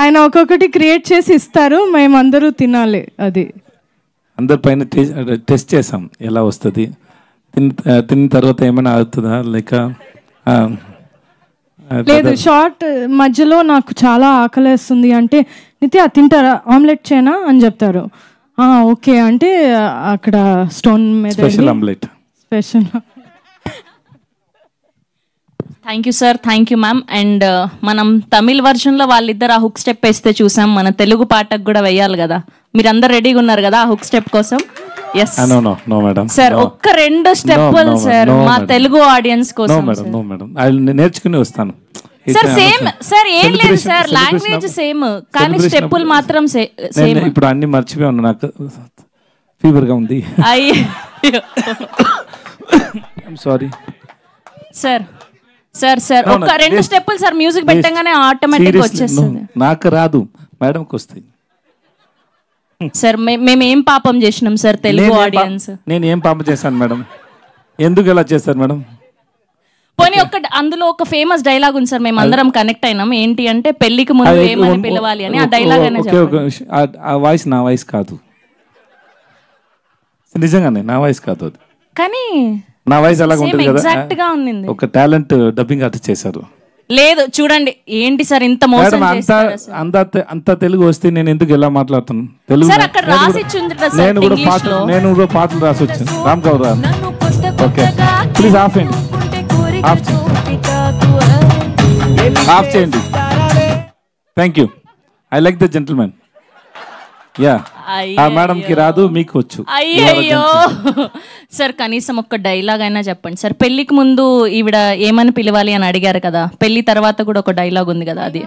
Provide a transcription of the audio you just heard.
ఆయన ఒక్కొక్కటి క్రియేట్ చేసి ఇస్తారు, మేమందరూ తినాలి. అది అందరి పైన టెస్ట్ చేసాం ఎలా వస్తుంది, తిన్న తర్వాత ఏమైనా అవుతుందా లేక లేదు. షార్ట్ మధ్యలో నాకు చాలా ఆకలేస్తుంది అంటే నిత్య తింటారా, ఆమ్లెట్ చేయనా అని చెప్తారు. ఓకే అంటే అక్కడ స్టోన్ మీద special omelette. Special. Thank you sir, thank you ma'am. And మనం తమిళ్ వర్జన్లో వాళ్ళిద్దరు ఆ హుక్ స్టెప్ వేస్తే చూసాం, మన తెలుగు పాటకు కూడా వేయాలి కదా. మీరు అందరు రెడీగా ఉన్నారు కదా ఆ హుక్ స్టెప్ కోసం? ఎస్ సార్, ఒక్క 2 స్టెప్పులు సార్ మా తెలుగు ఆడియన్స్ కోసం. నేర్చుకుని వస్తాను సార్. సేమ్ సార్, ఏం లేదు సార్, లాంగ్వేజ్ సేమ్ కానీ స్టెప్పులు మాత్రం సేమ్. ఇప్పుడు అన్ని మర్చిపోయి ఉన్నా, నాకు ఫీవర్ గా ఉంది. Sorry sir. సార్ సార్ ఒక 2 స్టెప్పులు సార్ మ్యూజిక్ పెట్టగానే ఆటోమేటిక్ వచ్చేస్తుంది. నాకు రాదు, మేడంకి వస్తాయి. సార్ మేము ఏం పాపం చేసినాం సార్ తెలుగు ఆడియన్స్? నేను ఏం పాపం చేశాను మేడం? ఎందుకు ఎలా చేస్తారు మేడం? పోనీ అందులో ఒక ఫేమస్ డైలాగ్ ఉంది సార్, మేము అందరం కనెక్ట్ అయినాం. ఏంటి అంటే పెళ్లికి ముందు ఏమని పిలవాలి అని. ఆ డైలాగ్ ఆ వాయిస్ నా వాయిస్ కాదు, నిజంగానే నా వాయిస్ కాదు అది. కానీ నా వాయిస్ అలాగ ఉంటుంది కదా, ఎగ్జాక్ట్ గా ఉంది. ఒక టాలెంట్ డబ్బింగ్ ఆర్టిస్ట్ చేశారు. లేదు చూడండి, ఏంటి సార్ ఇంత మోసం చేస్తారు? అంత తెలుగు వస్తే నేను ఎందుకు ఎలా మాట్లాడుతున్నాను తెలుగు? నేను కూడా పాటలు రాసి వచ్చాను. Ram Gaur, okay please off చేయండి, ఆఫ్ చేయండి. Thank you. I like the gentlemen. Yeah, ఆ మేడం కి రాదు, మీకు వచ్చు. అయ్యో సార్, కనీసం ఒక్క డైలాగ్ అయినా చెప్పండి సార్. పెళ్లికి ముందు ఈవిడ ఏమని పిలవాలి అని అడిగారు కదా, పెళ్లి తర్వాత కూడా ఒక డైలాగ్ ఉంది కదా, అది